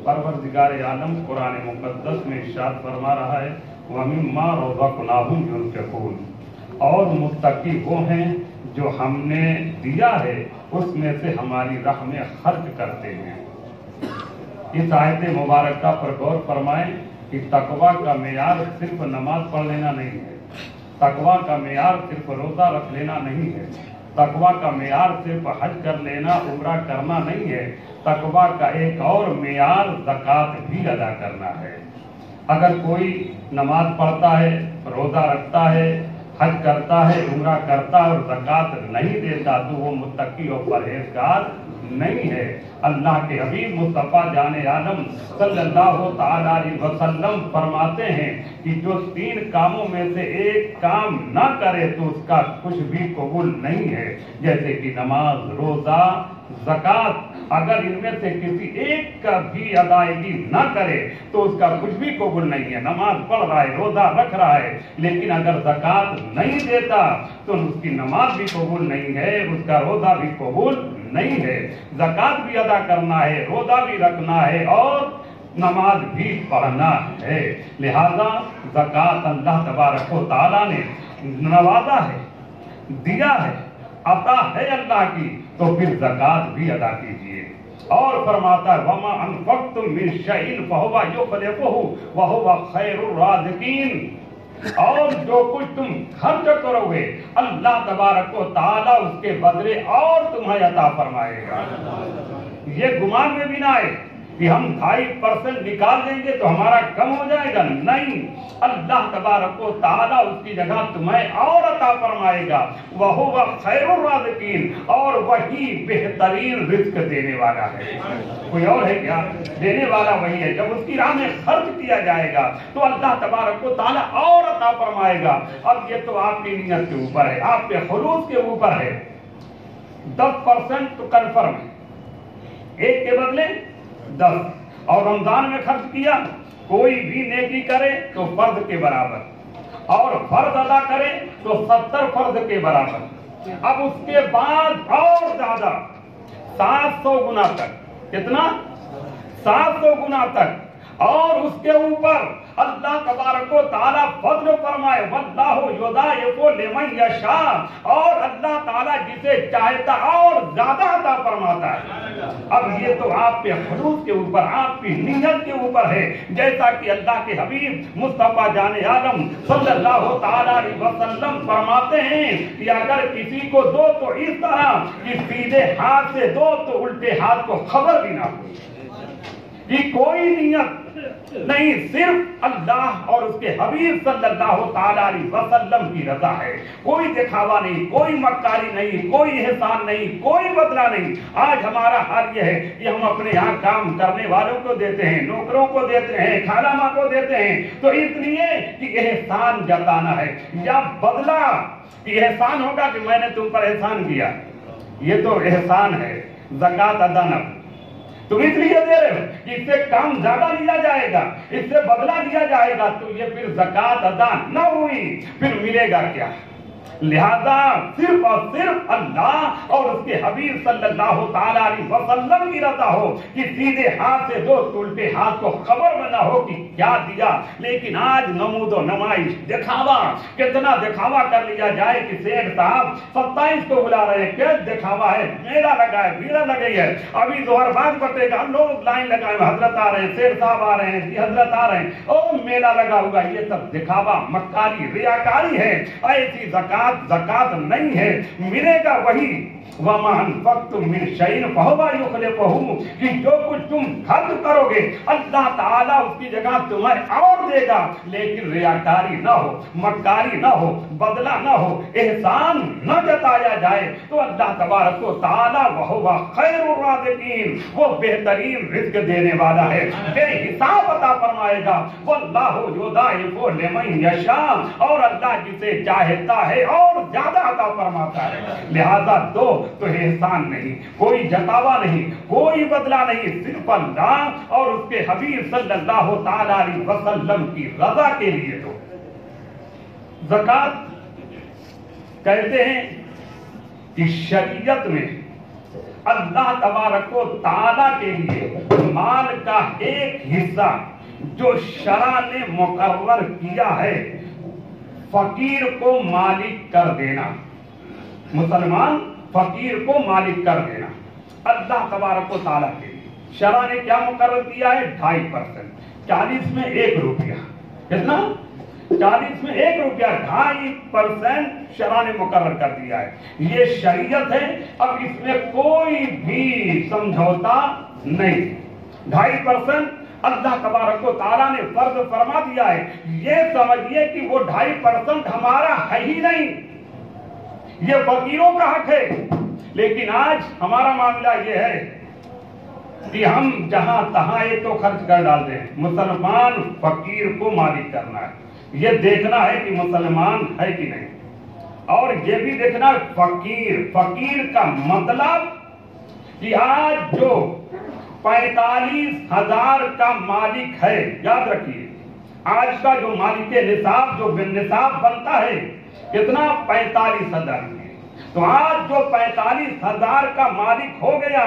परवरदिगार आलम कुरान मुक़द्दस में इरशाद फरमा रहा है वमिम्मा रज़क़नाहुम युनफ़िक़ून, और मुत्तकी वो हैं जो हमने दिया है उसमें से हमारी राह में खर्च करते हैं। इस आयत मुबारक पर गौर फरमाएं कि तकवा का मेयार सिर्फ नमाज पढ़ लेना नहीं है, तकवा का मेयार सिर्फ रोज़ा रख लेना नहीं है, तकवा का मेयार सिर्फ हज कर लेना, उम्रा करना नहीं है। तकवा का एक और मेयार ज़कात भी अदा करना है। अगर कोई नमाज पढ़ता है, रोज़ा रखता है, हज करता है, उम्रा करता है और ज़कात नहीं देता तो वो मुत्तकी और परहेज़गार नहीं है। अल्लाह के हबीब मुस्तफ़ा जाने आलम सल्लल्लाहु तआला अलैहि वसल्लम फरमाते हैं कि जो 3 कामों में से एक काम ना करे तो उसका कुछ भी कबूल नहीं है, जैसे कि नमाज, रोज़ा, ज़कात। अगर इनमें से किसी एक का भी अदायगी ना करे तो उसका कुछ भी कबूल नहीं है। नमाज पढ़ रहा है, रोज़ा रख रहा है, लेकिन अगर ज़कात नहीं देता तो उसकी नमाज भी कबूल नहीं है, उसका रोज़ा भी कबूल नहीं है। ज़कात भी अदा करना है, रोज़ा भी रखना है और नमाज भी पढ़ना है। लिहाजा ज़कात अल्लाह तबारक व तआला ने नवाजा है, दिया है, अता है अल्लाह की, तो फिर ज़कात भी अदा कीजिए। और फरमाता है वमा अनफक़्तुम मिन शैइन फहुवा युख़्लिफ़ुहु व हुवा खैरुर राज़िक़ीन, और जो कुछ तुम खर्च करोगे अल्लाह तबारक व तआला उसके बदले और तुम्हें अता फरमाएगा। ये गुमान में भी ना आए कि हम 2.5% निकाल देंगे तो हमारा कम हो जाएगा, नहीं, अल्लाह तबारक व तआला उसकी जगह तुम्हें और अता फरमाएगा। वहुवा खैरुर राज़िक़ीन, और वही बेहतरीन रिज़्क़ देने वाला है। कोई और है क्या? देने वाला वही है। जब उसकी राह में खर्च किया जाएगा तो अल्लाह तबारक व तआला और अता फरमाएगा। अब ये तो आपकी नीयत के ऊपर है, आपके खुलूस के ऊपर है। 10% तो कन्फर्म है, एक के बदले 10, और रमजान में खर्च किया, कोई भी नेकी करे तो फर्ज के बराबर, और फर्ज अदा करे तो 70 फर्ज के बराबर। अब उसके बाद और ज्यादा 700 गुना तक, कितना? 700 गुना तक, और उसके ऊपर अल्लाह तबारक व तआला फज़्ल फरमाए वल्लाहु युज़ाइफ़ु लिमन यशा, और अल्लाह ताला जिसे चाहता और ज्यादा अता फरमाता है। अब ये तो आपके खुलूस के ऊपर, आपकी नीयत के ऊपर है। जैसा कि अल्लाह के हबीब मुस्तफ़ा जाने आलम सल्लल्लाहु तआला अलैहि वसल्लम फरमाते हैं कि अगर किसी को दो तो इस तरह कि सीधे हाथ से दो तो उल्टे हाथ को खबर भी ना हो, कि कोई नियत नहीं, सिर्फ अल्लाह और उसके हबीब सल्लल्लाहु तआला अलैहि वसल्लम की रज़ा है। कोई दिखावा नहीं, कोई मक्कारी नहीं, कोई एहसान नहीं, कोई बदला नहीं। आज हमारा हाल यह है कि हम अपने यहाँ काम करने वालों को देते हैं, नौकरों को देते हैं, खाला माँ को देते हैं, तो इसलिए कि एहसान जताना है या बदला, कि एहसान होगा कि मैंने तुम पर एहसान किया, ये तो एहसान है। ज़कात अदा न, तुम इसलिए दे रहे हो कि इससे काम ज्यादा लिया जाएगा, इससे बदला लिया जाएगा, तो ये फिर ज़कात अदा न हुई, फिर मिलेगा क्या? लिहाजा सिर्फ और सिर्फ अल्लाह और उसके हबीब सल्लल्लाहु तआला अलैहि वसल्लम की रज़ा हो, कि सीधे हाथ से दो उल्टे हाथ को खबर में ना हो कि क्या दिया। लेकिन आज नमूदो नमाइश, दिखावा, कितना दिखावा कर लिया जाए कि सेठ साहब 27 को बुला रहे हैं, क्या दिखावा है, मेला लगा है, भीड़ लगी है, अभी जोहर बाद बटेगा, लोग लाइन लगाए, हजरत आ रहे हैं, सेठ साहब आ रहे हैं, हजरत आ रहे हैं, ओ मेला लगा हुआ, ये सब दिखावा, मक्कारी, रियाकारी है। ऐसी ज़कात नहीं है, मिलेगा वही वमा अनफ़क़्तुम मिन शैइन फहुवा युख़्लिफ़ुहु, कि जो कुछ तुम खर्च करोगे अल्लाह ताला उसकी जगह तुम्हें और देगा। लेकिन रियाकारी ना हो, मक्कारी ना हो, बदला ना हो, एहसान न जताया जाए, तो अल्लाह तबारक व तआला वहुवा खैरुर राज़िक़ीन, वो बेहतरीन रिज़्क़ देने वाला है, बेहिसाब अता फरमाएगा। वल्लाहु युज़ाइफ़ु लिमन यशा, और अल्लाह जिसे चाहता है और ज्यादा अता फरमाता है। लिहाजा दो तो एहसान नहीं, कोई जतावा नहीं, कोई बदला नहीं, सिर्फ अल्लाह और उसके हबीब सल्लल्लाहु तआला अलैहि वसल्लम की रज़ा के लिए दो। ज़कात कहते हैं कि शरीयत में اللہ تبارک و تعالیٰ کے لیے مال کا ایک حصہ جو شرع نے مقرر کیا ہے فقیر کو مالک کر دینا، مسلمان فقیر کو مالک کر دینا، اللہ تبارک و تعالیٰ کے لیے شرع نے کیا مقرر کیا ہے؟ 2.5%، 40 میں 1 روپیہ، کتنا؟ 40 میں 1 روپیہ، 2.5% شرع نے مقرر کر دیا ہے۔ یہ شریعت ہے، اب اس میں کوئی بھی سمجھوتا نہیں۔ 2.5% اللہ تبارک و تعالیٰ نے فرض فرما دیا ہے۔ یہ سمجھیے کہ وہ 2.5% ہمارا ہے ہی نہیں، یہ فقیروں کا حق ہے۔ لیکن آج ہمارا معاملہ یہ ہے کہ ہم جہاں تہاں یہ تو خرچ کر ڈالتے ہیں۔ مسلمان فقیر کو مالک کرنا ہے، یہ دیکھنا ہے کہ مسلمان ہے کہ نہیں، اور یہ بھی دیکھنا فقیر کا مطلب کہ آج جو 45,000 کا مالک ہے، یاد رکھیے آج کا جو مالک نصاب جو نصاب بنتا ہے کتنا؟ 45,000 روپئے۔ تو آج جو 45,000 کا مالک ہو گیا،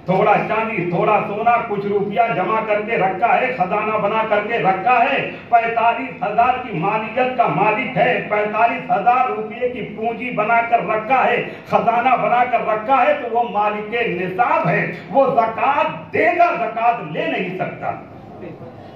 تھوڑا چاندی تھوڑا سونا کچھ روپیہ جمع کر کے رکھا ہے، خزانہ بنا کر کے رکھا ہے، 45,000 کی مالیت کا مالک ہے، 45,000 روپئے کی پونجی بنا کر رکھا ہے، خزانہ بنا کر رکھا ہے، تو وہ مالک نصاب ہے، وہ زکوٰۃ دے گا، زکوٰۃ لے نہیں سکتا۔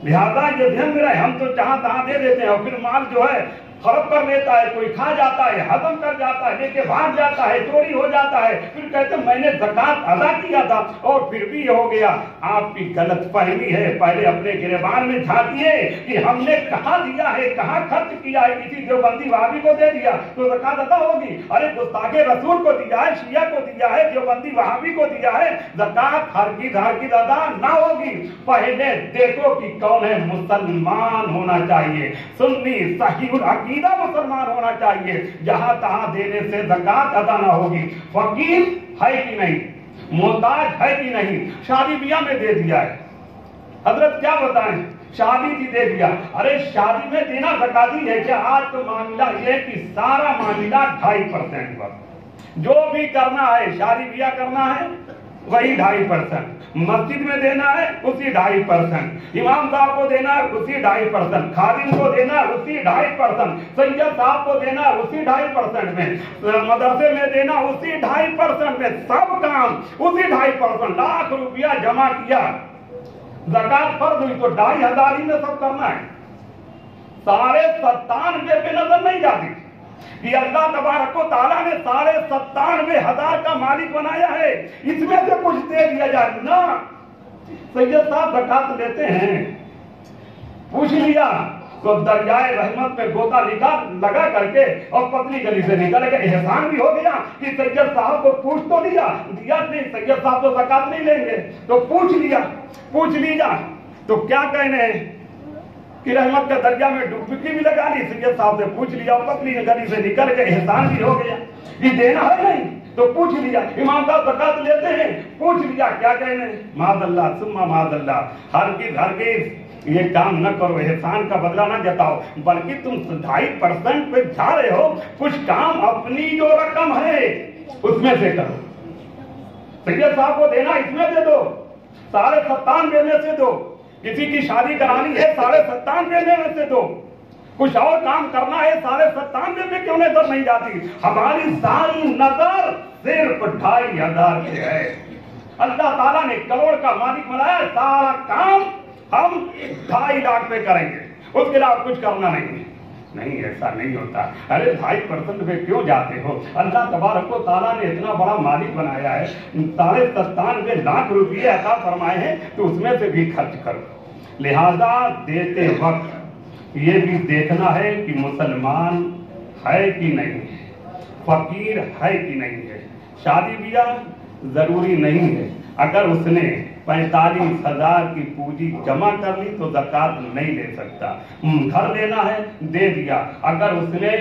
لہذا یہ دھیان میں رہے، ہم تو جہاں تہاں دے دیتے ہیں اور پھر مال جو ہے خراب کر لیتا ہے، کوئی کھا جاتا ہے، ہضم کر جاتا ہے، لے کے بھاگ جاتا ہے، چوری ہو جاتا ہے، پھر کہتے ہیں میں نے زکوٰۃ ادا کیا تھا اور پھر بھی یہ ہو گیا۔ آپ کی غلط فہمی ہے، پہلے اپنے گریبان میں جھانکیے کہ ہم نے کہاں دیا ہے، کہاں خرچ کیا ہے، کسی دیوبندی وہابی کو دے دیا تو زکوٰۃ ادا ہوگی؟ ارے گستاخ رسول کو دیا ہے، شیعہ کو دیا ہے، دیوبندی وہابی کو دیا ہے، زکوٰۃ ہرگز ادا نہ ہوگی۔ پہلے دیکھو کہ کون ہے، مسلمان ہونا چاہیے، سنی صحیح العقیدہ مسلمان ہونا چاہیے، جہاں تہاں دینے سے زکوٰۃ ادا نہ ہوگی۔ فقیر ہے کہ نہیں، محتاج ہے کہ نہیں، شادی بیاہ میں دے دیا ہے، حضرت کیا بتائیں، شادی بھی دے دیا، ارے شادی میں دینا زکوٰۃ ہے کیا؟ آج تو معاملہ یہ کہ سارا معاملہ 2.5% پر، جو بھی کرنا ہے، شادی بیاہ کرنا ہے وہی 2.5%، مسجد میں دینا ہے اسی 2.5%، امام صاحب کو دینا ہے اسی 2.5%، خادم کو دینا ہے اسی 2.5%، سید صاحب کو دینا ہے اسی 2.5% میں، مدرسے میں دینا اسی 2.5% میں، سب کام اسی 2.5%۔ لاکھ روپیہ جمع کیا، زکوٰۃ فرض ہوئی تو 2,500 ہی میں سب کرنا ہے، 97.5 پہ نظر نہیں جاتی کہ اللہ تبارک و تعالیٰ نے 97.5 کا مالک بنایا ہے، اس میں سے کچھ دے دیا جائے نا۔ سید صاحب زکوٰۃ لیتے ہیں، پوچھ لیا تو دریائے رحمت میں گوتا لگا کر کے اور پتلی گلی سے نکل گئے، احسان بھی ہو گیا کہ سید صاحب کو پوچھ تو دیا نہیں، سید صاحب تو زکوٰۃ نہیں لیں گے تو پوچھ لیا تو کیا کہنے ہیں کہ رحمت کا دریا میں ڈبکی بھی لگا لی، سید صاحب سے پوچھ لیا، پتلی گلی سے نکل گئے، احسان بھی ہو گیا کہ دینا ہے نہیں تو پوچھ لیا، امام صاحب زکوٰۃ لیتے ہیں، پوچھ لیا، کیا کہنے ہیں، معاذ اللہ ثم معاذ اللہ، ہرگز یہ کام نہ کرو، احسان کا بدلہ نہ جتاؤ، بلکہ تم 2.5% پہ جا رہے ہو، کچھ کام اپنی جو رقم ہے اس میں سے کرو، سید صاحب کو دینا اس میں دے دو، 97.5 میں سے دو، کسی کی شادی کرانی ہے 97.5 میں سے دو، کچھ اور کام کرنا ہے 97.5 میں کیوں نظر نہیں جاتی؟ ہماری ساری نظر صرف 2,500 پہ ہے۔ اللہ تعالیٰ نے کروڑ کا مالک بنایا، سارا کام ہم 2.5 لاکھ پہ کریں گے، اس کے علاوہ کچھ کرنا نہیں، ایسا نہیں ہوتا۔ ارے 2.5% پہ کیوں جاتے ہو؟ اللہ تبارک و تعالیٰ نے اتنا بڑا مالک بنایا ہے، 97.5 لاکھ روپئے عطا فرمائے ہیں تو اس میں سے بھی خرچ کرو۔ لہذا دیتے وقت یہ بھی دیکھنا ہے کہ مسلمان ہے کہ نہیں ہے، فقیر ہے کہ نہیں ہے۔ شادی بیاہ ضروری نہیں ہے، اگر اس نے 45,000 کی پونجی جمع کر لی تو زکوٰۃ نہیں لے سکتا۔ گھر لینا ہے دے دیا، اگر اس نے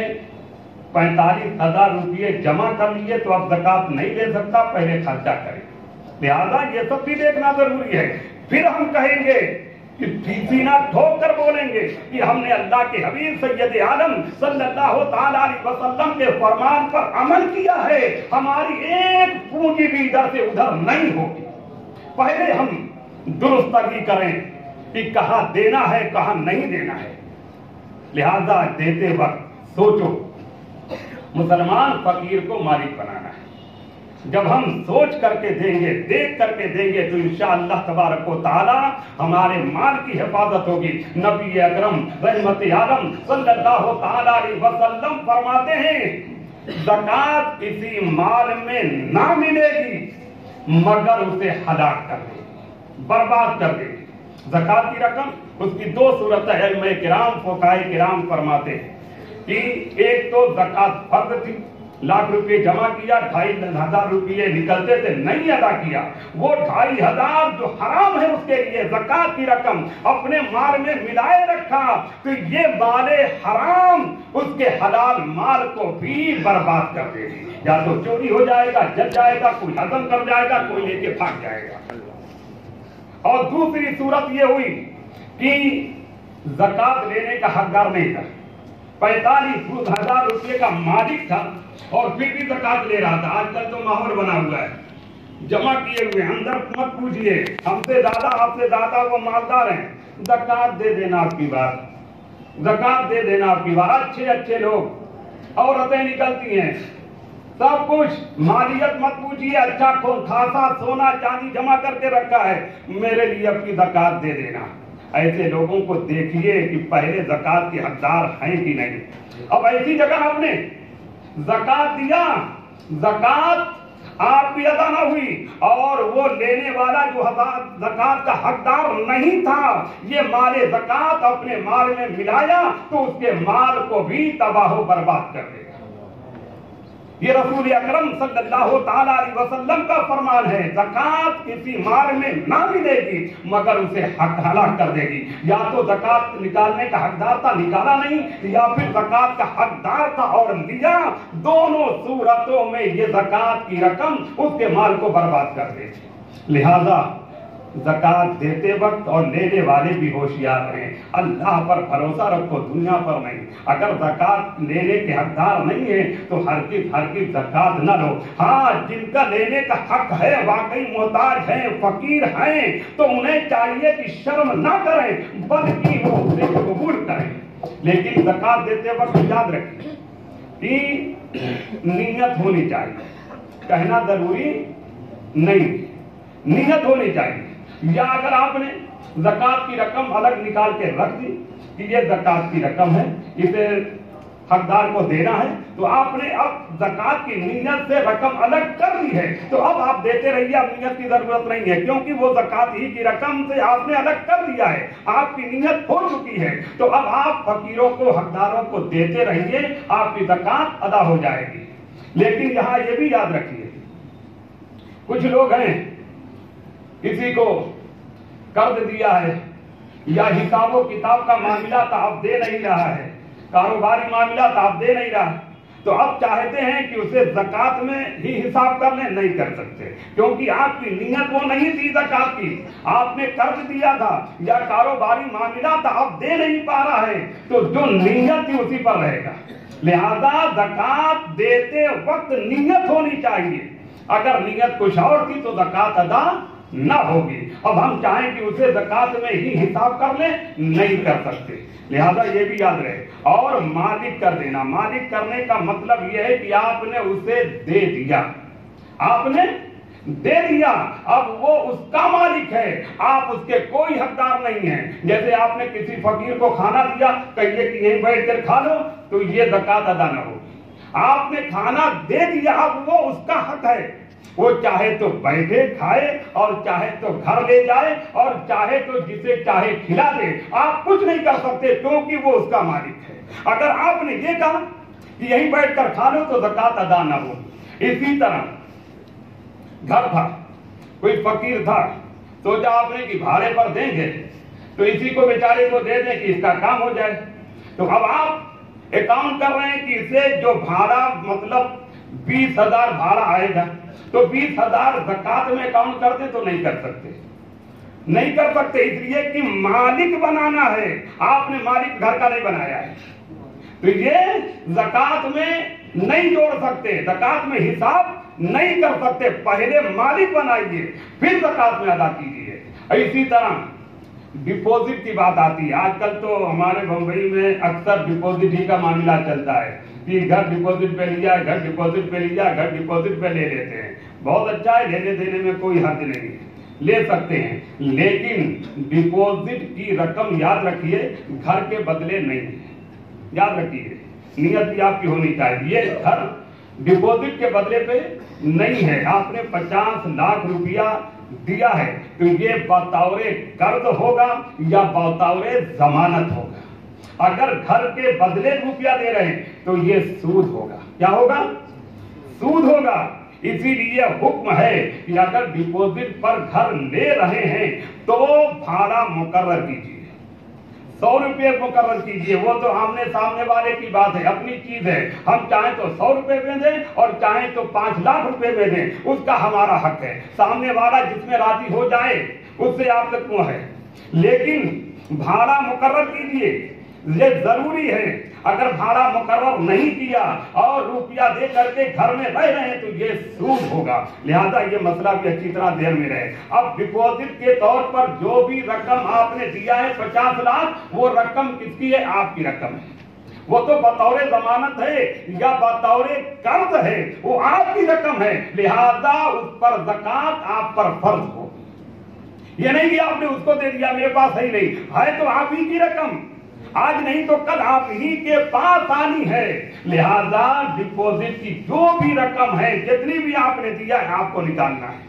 45,000 روپئے جمع کر لیے تو اب زکوٰۃ نہیں لے سکتا، پہلے خرچہ کرے۔ لہذا یہ سب بھی دیکھنا ضروری ہے۔ پھر ہم کہیں گے کہ सीना ठोक कर बोलेंगे कि हमने अल्लाह के हबीब सैयद आलम सल्लल्लाहु ताला अलैहि वसल्लम के फरमान पर अमल किया है, हमारी एक पूंजी भी इधर से उधर नहीं होगी। पहले हम दुरुस्तगी करें कि कहाँ देना है कहाँ नहीं देना है। लिहाजा देते वक्त सोचो, मुसलमान फकीर को मालिक बनाना है। जब हम सोच करके देंगे, देख करके देंगे, तो इंशाअल्लाह तबारक व तआला हमारे माल की हिफाजत होगी। नबी अकरम रहमत आलम सल्लल्लाहु ताला अलैहि वसल्लम फरमाते हैं, ज़कात किसी माल में ना मिलेगी मगर उसे हलाक कर देगी, बर्बाद कर देगी। ज़कात की रकम, उसकी दो सूरत है। इल्म किराम फुक़हा किराम फरमाते हैं कि एक तो ज़कात फर्द थी, लाख रुपए जमा किया, 2,500 रुपये निकलते थे, नहीं अदा किया, वो 2,500 जो हराम है उसके लिए ज़कात की रकम अपने माल में मिलाए रखा, तो ये माले हराम उसके हलाल माल को भी बर्बाद कर देगी। या तो चोरी हो जाएगा, जल जाएगा, कोई हजम कर जाएगा, कोई लेके भाग जाएगा। और दूसरी सूरत ये हुई कि ज़कात लेने का हकदार नहीं था, 45,000 रुपये का मालिक था और फिर भी ज़कात ले रहा था। आजकल तो माहौल बना हुआ है, जमा किए हुए, अंदर मत पूछिए, हमसे ज्यादा आपसे ज्यादा वो मालदार हैं। ज़कात दे देना आपकी बात, ज़कात दे देना आपकी बात। अच्छे अच्छे लोग, औरतें निकलती हैं, सब कुछ, मालियत मत पूछिए, अच्छा खासा सोना चांदी जमा करके रखा है, मेरे लिए अपनी ज़कात दे देना। ऐसे लोगों को देखिए कि पहले ज़कात के हकदार हैं कि नहीं। अब ऐसी जगह आपने ज़कात दिया, ज़कात आप भी अदा न हुई और वो लेने वाला जो ज़कात का हकदार नहीं था, ये माले ज़कात अपने माल में मिलाया तो उसके माल को भी तबाह बर्बाद कर देगा। ये रसूल अकरम सल्लल्लाहु ताला अलैहि वसल्लम का फरमान है, ज़कात किसी माल में ना मिलेगी मगर उसे हलाक कर देगी। या तो ज़कात निकालने का हकदार था, निकाला नहीं, या फिर ज़कात का हकदार था और लिया, दोनों सूरतों में ये ज़कात की रकम उसके माल को बर्बाद कर देगी। लिहाजा ज़कात देते वक्त और लेने वाले भी होशियार रहें, अल्लाह पर भरोसा रखो, दुनिया पर नहीं। अगर ज़कात लेने के हकदार नहीं है तो हरगिज़ ज़कात न लो। हाँ, जिनका लेने का हक है, वाकई मोहताज हैं, फकीर हैं, तो उन्हें चाहिए कि शर्म ना करें बल्कि वो उसे कबूल करें। लेकिन ज़कात देते वक्त याद रखें कि नीयत होनी चाहिए, कहना जरूरी नहीं, नीयत होनी चाहिए। या अगर आपने ज़कात की रकम अलग निकाल के रख दी कि ये ज़कात की रकम है, इसे हकदार को देना है, तो आपने अब ज़कात की नीयत से रकम अलग कर दी है, तो अब आप देते रहिए, अब नीयत की जरूरत नहीं है, क्योंकि वो ज़कात ही की रकम से आपने अलग कर दिया है, आपकी नीयत हो चुकी है। तो अब आप फकीरों को, हकदारों को देते रहिए, आपकी ज़कात अदा हो जाएगी। लेकिन यहाँ ये भी याद रखिए, कुछ लोग हैं, किसी को कर्ज दिया है या हिसाबो किताब का मामला था, अब दे नहीं रहा है, कारोबारी मामला था, अब दे नहीं रहा, तो अब चाहते हैं कि उसे ज़कात में ही हिसाब कर लें, नहीं कर सकते, क्योंकि आपकी नीयत वो नहीं थी ज़कात की। आपने कर्ज दिया था या कारोबारी मामला था, अब दे नहीं पा रहा है, तो जो नीयत थी उसी पर रहेगा। लिहाजा ज़कात देते वक्त नीयत होनी चाहिए, अगर नीयत कुछ और थी तो ज़कात अदा न होगी। अब हम चाहें कि उसे ज़कात में ही हिसाब कर ले, नहीं कर सकते। लिहाजा ये भी याद रहे। और मालिक कर देना, मालिक करने का मतलब यह है कि आपने उसे दे दिया, आपने दे दिया, अब वो उसका मालिक है, आप उसके कोई हकदार नहीं है। जैसे आपने किसी फकीर को खाना दिया, कहिए कि यहीं बैठ कर खा लो, तो ये ज़कात अदा न होगी। आपने खाना दे दिया, अब वो उसका हक है, वो चाहे तो बैठे खाए और चाहे तो घर ले जाए और चाहे तो जिसे चाहे खिला दे, आप कुछ नहीं कर सकते क्योंकि वो उसका मालिक है। अगर आपने ये कहा कि यहीं बैठकर खा लो तो ज़कात अदा ना हो। इसी तरह घर था, कोई फकीर था, सोचा आपने कि भाड़े पर देंगे तो इसी को बेचारे को दे दें कि इसका काम हो जाए। तो अब आप अकाउंट कर रहे हैं कि इसे जो भाड़ा, मतलब 20,000 भाड़ा आएगा, तो 20,000 ज़कात में अकाउंट करते तो नहीं कर सकते। नहीं कर सकते, इसलिए कि मालिक बनाना है, आपने मालिक घर का नहीं बनाया है, तो ये ज़कात में नहीं जोड़ सकते, ज़कात में हिसाब नहीं कर सकते, पहले मालिक बनाइए फिर ज़कात में अदा कीजिए। इसी तरह डिपॉजिट की बात आती है, आजकल तो हमारे बम्बई में अक्सर डिपॉजिट ही का मामला चलता है कि घर डिपॉजिट पे लिया, घर डिपॉजिट पे लिया, घर डिपॉजिट पे ले लेते हैं। बहुत अच्छा है, लेने देने में कोई हर्ज नहीं है, ले सकते हैं, लेकिन डिपॉजिट की रकम याद रखिए घर के बदले नहीं है, याद रखिए, नियत भी आपकी होनी चाहिए। ये घर डिपॉजिट के बदले पे नहीं है, आपने 50 लाख रुपया दिया है तो ये बतौरे कर्ज होगा या बतौरे जमानत होगा। अगर घर के बदले रुपया दे रहे हैं तो ये सूद होगा, क्या होगा? सूद होगा। इसीलिए हुक्म है कि अगर डिपॉजिट पर घर ले रहे हैं तो भाड़ा मुकर्रर कीजिए, 100 रुपये मुकर्रर कीजिए। वो तो आमने सामने वाले की बात है, अपनी चीज है, हम चाहें तो 100 रुपये में दें और चाहें तो 5 लाख रुपए में दें, उसका हमारा हक है। सामने वाला जिसमें राजी हो जाए उससे आपसे क्यों है, लेकिन भाड़ा मुकर्रर कीजिए, ये जरूरी है। अगर भाड़ा मुकर्रर नहीं किया और रुपया दे करके घर में रह रहे हैं तो ये सूद होगा। लिहाजा ये मसला भी अच्छी तरह ध्यान में रहे। अब डिपॉजिट के तौर पर जो भी रकम आपने दिया है 50 लाख, वो रकम किसकी है? आपकी रकम है। वो तो बतौरे जमानत है या बतौरे कर्ज है, वो आपकी रकम है, लिहाजा उस पर ज़कात आप पर फर्ज हो। ये नहीं कि आपने उसको दे दिया, मेरे पास है ही नहीं, है तो आप ही की रकम, आज नहीं तो कल आप ही के पास आनी है। लिहाजा डिपॉजिट की जो भी रकम है, जितनी भी आपने दिया है, आपको निकालना है।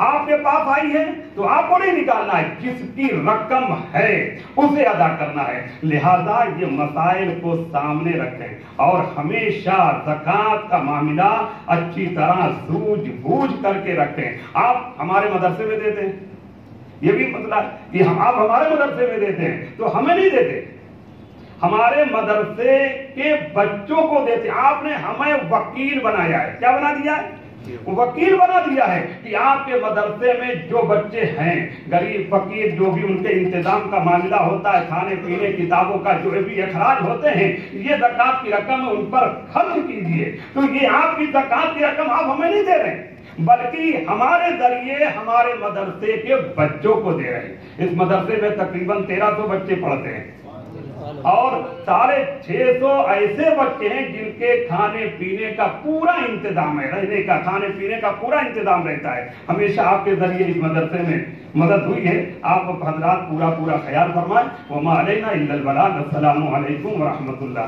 आपके पास आई है तो आपको नहीं निकालना है, जिसकी रकम है उसे अदा करना है। लिहाजा ये मसाइल को सामने रखें और हमेशा ज़कात का मामला अच्छी तरह सूझ-बूझ करके रखें। आप हमारे मदरसे में देते हैं, ये भी मतलब कि आप हमारे मदरसे में देते हैं तो हमें नहीं देते, हमारे मदरसे के बच्चों को देते। आपने हमें वकील बनाया है, क्या बना दिया है? वकील बना दिया है कि आपके मदरसे में जो बच्चे हैं, गरीब फकीर, जो भी उनके इंतजाम का मामला होता है, खाने पीने किताबों का जो भी अखराज होते हैं, ये ज़कात की रकम उन पर खर्च कीजिए। तो ये आपकी ज़कात की रकम आप हमें नहीं दे रहे हैं, बल्कि हमारे जरिए हमारे मदरसे के बच्चों को दे रहे हैं। इस मदरसे में तकरीबन 1300 बच्चे पढ़ते हैं और 650 ऐसे बच्चे हैं जिनके खाने पीने का पूरा इंतजाम है, रहने का, खाने पीने का पूरा इंतजाम रहता है। हमेशा आपके जरिए इस मदरसे में मदद हुई है, आप हजरात पूरा ख्याल फरमाएं। वमा अलैना इल्लल बलाग। अस्सलामु अलैकुम व रहमतुल्लाह।